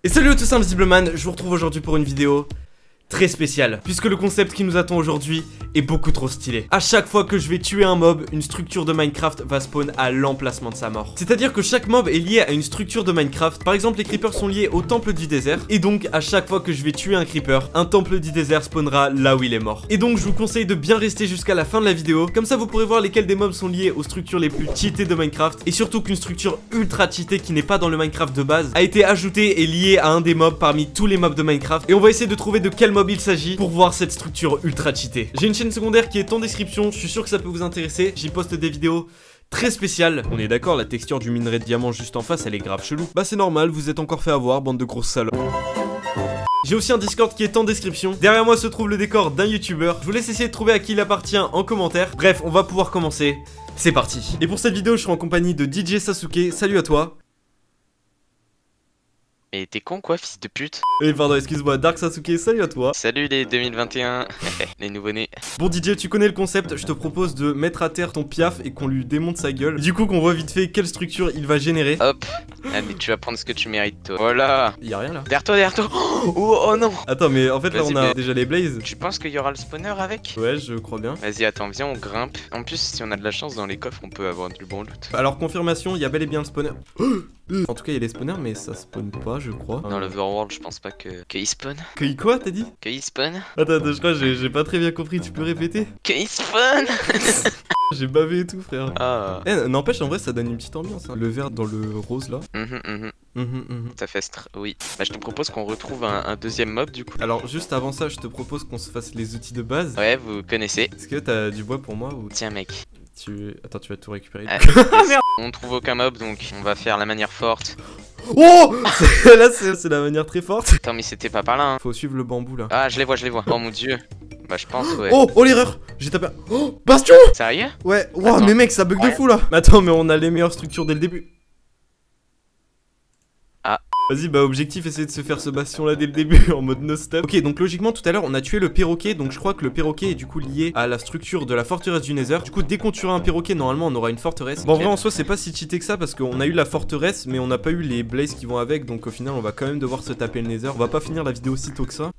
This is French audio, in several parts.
Et salut à tous, Invisibleman, je vous retrouve aujourd'hui pour une vidéo très spéciale, puisque le concept qui nous attend aujourd'hui est beaucoup trop stylé. À chaque fois que je vais tuer un mob, une structure de Minecraft va spawn à l'emplacement de sa mort. C'est-à-dire que chaque mob est lié à une structure de Minecraft. Par exemple, les creepers sont liés au temple du désert, et donc à chaque fois que je vais tuer un creeper, un temple du désert spawnera là où il est mort. Et donc je vous conseille de bien rester jusqu'à la fin de la vidéo, comme ça vous pourrez voir lesquels des mobs sont liés aux structures les plus cheatées de Minecraft, et surtout qu'une structure ultra cheatée qui n'est pas dans le Minecraft de base a été ajoutée et liée à un des mobs parmi tous les mobs de Minecraft, et on va essayer de trouver de quel mob il s'agit pour voir cette structure ultra cheatée. J'ai une chaîne secondaire qui est en description, je suis sûr que ça peut vous intéresser, j'y poste des vidéos très spéciales. On est d'accord, la texture du minerai de diamant juste en face elle est grave chelou. Bah c'est normal, vous êtes encore fait avoir, bande de grosses salopes. J'ai aussi un Discord qui est en description. Derrière moi se trouve le décor d'un YouTuber. Je vous laisse essayer de trouver à qui il appartient en commentaire. Bref, on va pouvoir commencer. C'est parti. Et pour cette vidéo, je serai en compagnie de DJ Sasuke. Salut à toi. Mais t'es con quoi, fils de pute? Et pardon, excuse-moi, Dark Sasuke, salut à toi. Salut les 2021, les nouveau-nés. Bon DJ, tu connais le concept, je te propose de mettre à terre ton piaf et qu'on lui démonte sa gueule. Du coup qu'on voit vite fait quelle structure il va générer. Hop, allez tu vas prendre ce que tu mérites toi. Voilà. Y'a rien là. Derrière toi. Oh non. Attends mais en fait là on a déjà les blazes. Tu penses qu'il y aura le spawner avec? Ouais je crois bien. Vas-y attends, viens on grimpe. En plus si on a de la chance dans les coffres on peut avoir du bon loot. Alors confirmation, il y a bel et bien le spawner. En tout cas il y a les spawners mais ça spawn pas je crois. Dans l'overworld je pense pas qu'il spawn. Qu'il quoi t'as dit? Qu'il spawn. Attends, je crois que j'ai pas très bien compris, tu peux répéter? Qu'il spawn. J'ai bavé et tout frère. Ah. Eh n'empêche en vrai ça donne une petite ambiance hein. Le vert dans le rose là. Ça fait oui. Bah je te propose qu'on retrouve un deuxième mob du coup. Alors juste avant ça je te propose qu'on se fasse les outils de base. Ouais vous connaissez. Est-ce que t'as du bois pour moi ou... Tiens mec. Attends tu vas tout récupérer. Ah, merde. On trouve aucun mob donc on va faire la manière forte. Oh. Là c'est la manière très forte. Attends mais c'était pas par là hein. Faut suivre le bambou là. Ah je les vois. Oh mon dieu. Bah je pense ouais. Oh l'erreur. J'ai tapé. Oh bastion. Sérieux? Ouais. Wow mais mec ça bug de fou là. Attends mais on a les meilleures structures dès le début. Ah. Vas-y bah objectif essayer de se faire ce bastion là dès le début en mode no stop. Ok donc logiquement tout à l'heure on a tué le perroquet. Donc je crois que le perroquet est du coup lié à la structure de la forteresse du Nether. Du coup dès qu'on tuera un perroquet normalement on aura une forteresse. Bon en vrai en soi c'est pas si cheaté que ça parce qu'on a eu la forteresse mais on n'a pas eu les blazes qui vont avec. Donc au final on va quand même devoir se taper le Nether. On va pas finir la vidéo si tôt que ça.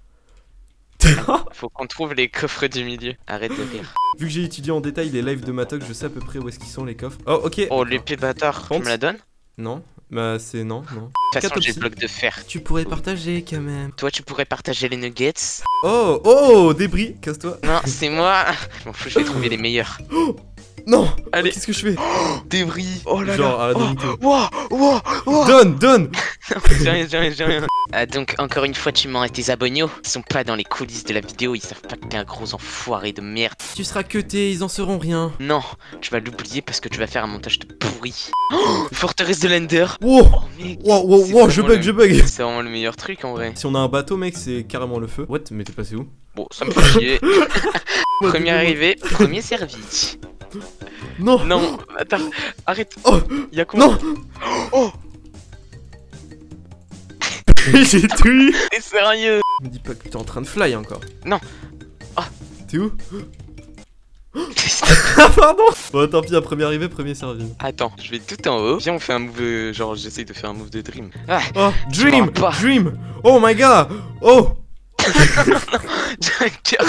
Faut qu'on trouve les coffres du milieu. Arrête de rire. Vu que j'ai étudié en détail les lives de Matok, je sais à peu près où est-ce qu'ils sont les coffres. Oh ok. Oh l'épée bâtard, tu me la donnes? Non. Bah c'est non. De toute façon j'ai le bloc de fer. Tu pourrais partager quand même. Toi tu pourrais partager les nuggets. Oh débris, casse-toi. Non c'est moi. Je m'en fous, je vais trouver les meilleurs. Non. Allez. Qu'est-ce que je fais? Débris. Oh là genre, là. arrête de monter. Wow. Donne. J'ai rien. Ah donc encore une fois tu mens à tes abonnés. Ils sont pas dans les coulisses de la vidéo, ils savent pas que t'es un gros enfoiré de merde. Tu seras cuté, ils en sauront rien. Non, tu vas l'oublier parce que tu vas faire un montage de pourri. Forteresse de l'Ender. Wow. Oh mec. Wow, je bug. C'est vraiment le meilleur truc en vrai. Si on a un bateau mec c'est carrément le feu. What? Mais t'es passé où? Bon ça me fait chier. Premier arrivé, premier servi. Non, attends, arrête. Y'a quoi? Non. Oh. J'ai tout eu. T'es sérieux? Me dis pas que t'es en train de fly encore. Non. T'es où? Pardon. Bon tant pis, à premier arrivé, premier servi. Attends, je vais tout en haut. Viens on fait un move, genre j'essaye de faire un move de dream. Oh, dream. Oh my god. Oh. J'ai un cœur.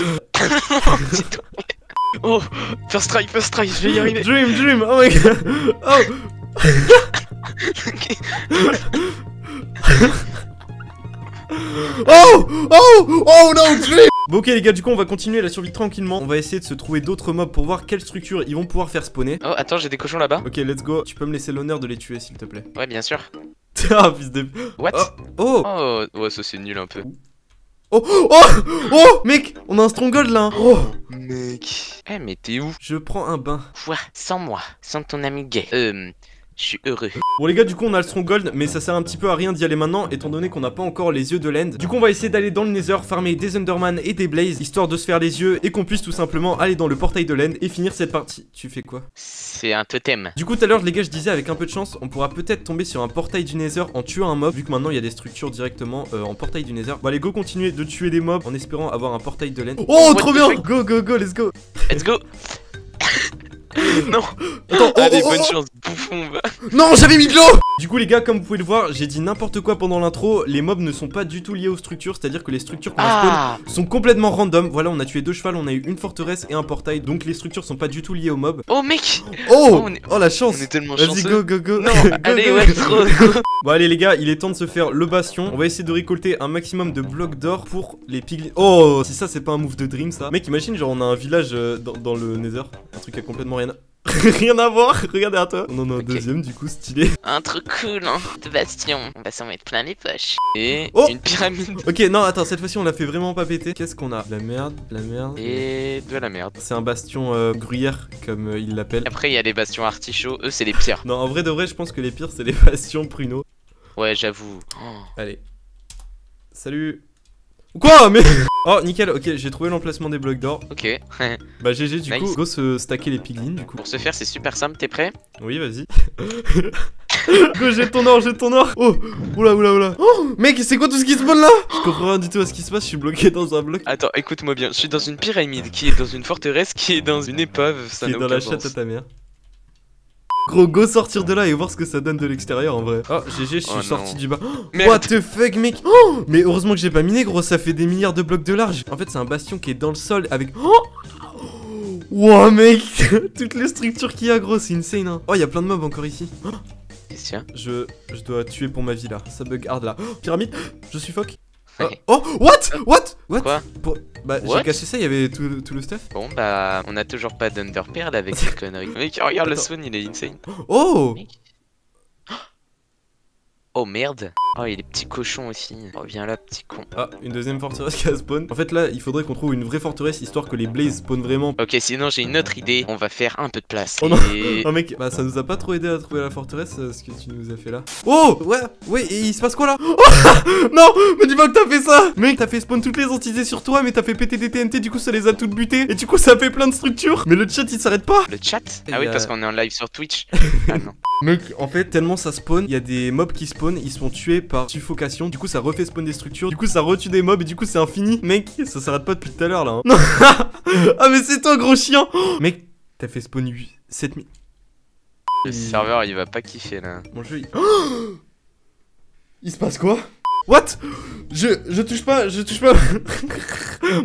Oh, first try, je vais y arriver. Dream, oh my god. Oh no, dream. Bon ok les gars, du coup on va continuer la survie tranquillement. On va essayer de se trouver d'autres mobs pour voir quelles structures ils vont pouvoir faire spawner. Oh attends, j'ai des cochons là-bas. Ok let's go, tu peux me laisser l'honneur de les tuer s'il te plaît. Ouais bien sûr. Ah fils de... What? Oh ouais ça c'est nul un peu. Oh mec, on a un stronghold là. Oh mec. Eh mais t'es où? Je prends un bain. Quoi? Sans moi, sans ton ami gay. Je suis heureux. Bon les gars du coup on a le stronghold mais ça sert un petit peu à rien d'y aller maintenant étant donné qu'on n'a pas encore les yeux de l'end. Du coup on va essayer d'aller dans le Nether, farmer des Enderman et des Blaze histoire de se faire les yeux et qu'on puisse tout simplement aller dans le portail de l'end et finir cette partie. Tu fais quoi? C'est un totem. Du coup tout à l'heure les gars je disais avec un peu de chance on pourra peut-être tomber sur un portail du Nether en tuant un mob vu que maintenant il y a des structures directement en portail du Nether. Bon allez go, continuer de tuer des mobs en espérant avoir un portail de l'end. Oh trop bien. Go let's go. Let's go. Non. Attends, Allez bonne chance bouffon va. Non j'avais mis de l'eau. Du coup les gars, comme vous pouvez le voir, j'ai dit n'importe quoi pendant l'intro. Les mobs ne sont pas du tout liés aux structures, c'est-à-dire que les structures qu'on spawn sont complètement random. Voilà, on a tué 2 chevals, on a eu une forteresse et un portail, donc les structures sont pas du tout liées aux mobs. Oh mec. Oh, oh la chance. On est tellement Vas-y, chanceux. go. Non, Go, allez, go. ouais, trop. Bon allez les gars, il est temps de se faire le bastion. On va essayer de récolter un maximum de blocs d'or pour les piglins. Oh, si ça c'est pas un move de dream ça. Mec, imagine genre on a un village dans le nether. Un truc à complètement rien rien à voir. Regardez à toi. On en a un deuxième du coup, stylé. Un truc cool hein, de bastion. On va s'en mettre plein les poches. Et une pyramide. Ok, non attends, cette fois-ci on l'a fait vraiment pas péter. Qu'est-ce qu'on a? De la merde. Et de la merde. C'est un bastion gruyère comme il l'appelle. Après il y a les bastions artichauts, eux c'est les pires. Non, en vrai de vrai, je pense que les pires c'est les bastions pruneaux. Ouais, j'avoue. Allez. Salut. Quoi? Mais... Oh, nickel, ok, j'ai trouvé l'emplacement des blocs d'or. Ok. Bah GG, du Nice. coup, go se stacker les piglins, du coup. Pour ce faire, c'est super simple, t'es prêt? Oui, vas-y. Go, jette ton or. Oh, oula. Oh, mec, c'est quoi tout ce qui spawn là? Je comprends rien du tout à ce qui se passe, je suis bloqué dans un bloc. Attends, écoute-moi bien, je suis dans une pyramide qui est dans une forteresse qui est dans une épave, ça Qui n'a est dans aucun la sens. chatte à ta mère. Gros, go sortir de là et voir ce que ça donne de l'extérieur en vrai. Oh, GG, je suis sorti du bas. Merde. What the fuck, mec? Oh, mais heureusement que j'ai pas miné, gros, ça fait des milliards de blocs de large. En fait, c'est un bastion qui est dans le sol avec... Oh, wow, mec. Toutes les structures qu'il y a, gros, c'est insane, hein. Oh, il y a plein de mobs encore ici. Je dois tuer pour ma vie, là. Ça bug hard, là. Oh, pyramide, je suffoque. Oh, what? Quoi? Bah, j'ai cassé ça, il y avait tout le stuff. Bon, bah, on a toujours pas d'Underpearl avec ces conneries. Mec, regarde le spawn, il est insane. Oh! Mec. Oh merde. Oh, il y a des petits cochons aussi. Oh, viens là, petit con. Ah, une deuxième forteresse qui a spawn. En fait, là, il faudrait qu'on trouve une vraie forteresse histoire que les blazes spawnent vraiment. Ok, sinon j'ai une autre idée. On va faire un peu de place. Oh non. Oh mec, bah ça nous a pas trop aidé à trouver la forteresse, ce que tu nous as fait là. Oh, ouais, et il se passe quoi là? Oh, non, me dis pas que t'as fait ça. Mec, t'as fait spawn toutes les entités sur toi, mais t'as fait péter des TNT, du coup ça les a toutes butées. Et du coup ça fait plein de structures. Mais le chat il s'arrête pas. Le chat? Ah oui, parce qu'on est en live sur Twitch. Ah non. Mec, en fait, tellement ça spawn, il y a des mobs qui spawnent, ils sont tués par suffocation. Du coup, ça refait spawn des structures. Du coup, ça retue des mobs et du coup, c'est infini. Mec, ça s'arrête pas depuis tout à l'heure là. Hein. Non. Ah, mais c'est toi, gros chien. Mec, t'as fait spawn 7000. Le serveur il va pas kiffer là. Mon jeu, il se passe quoi? What? Je touche pas.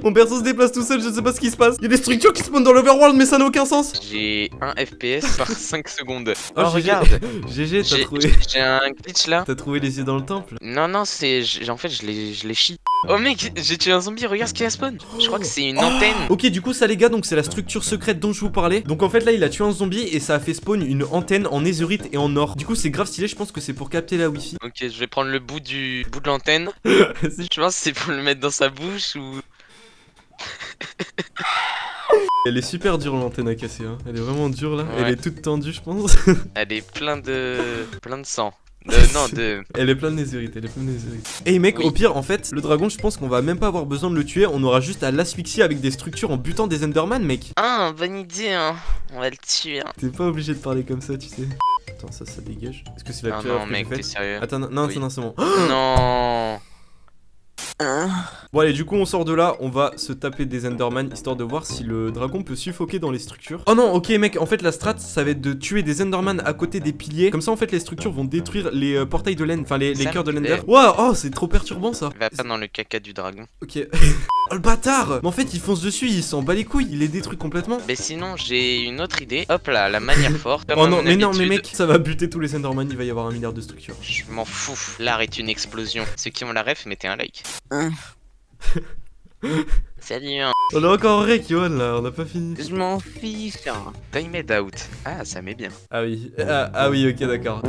Mon perso se déplace tout seul, je sais pas ce qui se passe. Il y a des structures qui spawnent dans l'overworld, mais ça n'a aucun sens. J'ai 1 FPS par 5 secondes. Oh, regarde. GG, t'as trouvé. J'ai un glitch là. T'as trouvé les yeux dans le temple? Non, c'est. En fait, je les chie. Oh mec, j'ai tué un zombie, regarde ce qu'il y a spawn. Je crois que c'est une antenne. Ok, du coup, ça les gars, donc c'est la structure secrète dont je vous parlais. Donc en fait, là, il a tué un zombie et ça a fait spawn une antenne en netherite et en or. Du coup, c'est grave stylé, je pense que c'est pour capter la wifi. Ok, je vais prendre le bout de l'antenne. Je pense que c'est pour le mettre dans sa bouche ou. Elle est super dure l'antenne à casser, hein. Elle est vraiment dure là. Ouais. Elle est toute tendue, je pense. Elle est plein de sang. Elle est pleine de netherite, Et mec, au pire, en fait, le dragon, je pense qu'on va même pas avoir besoin de le tuer. On aura juste à l'asphyxier avec des structures en butant des Enderman, mec. Ah, bonne idée, hein. On va le tuer. Hein. T'es pas obligé de parler comme ça, tu sais. Attends, ça dégage. Est-ce que c'est la pire non, mec, t'es sérieux? Attends, non, oui. C'est bon. Non. Bon allez, du coup on sort de là, on va se taper des Enderman histoire de voir si le dragon peut suffoquer dans les structures. Oh non, ok mec, en fait la strat ça va être de tuer des Enderman à côté des piliers. Comme ça en fait les structures vont détruire les portails de l'end, enfin les cœurs de l'ender. Waouh, oh c'est trop perturbant ça. Va pas dans le caca du dragon. Ok. Oh le bâtard. Mais en fait il fonce dessus, il s'en bat les couilles, il les détruit complètement. Mais sinon j'ai une autre idée. Hop là, la manière forte. Oh non, mais non, mais mec, ça va buter tous les Enderman, il va y avoir un milliard de structures. Je m'en fous, l'art est une explosion. Ceux qui ont la ref, mettez un like. Salut hein. On est encore en rec, Yohan là, on a pas fini. Je m'en fiche. Timed out. Ah, ça met bien. Ah oui, ah oui, ok, d'accord.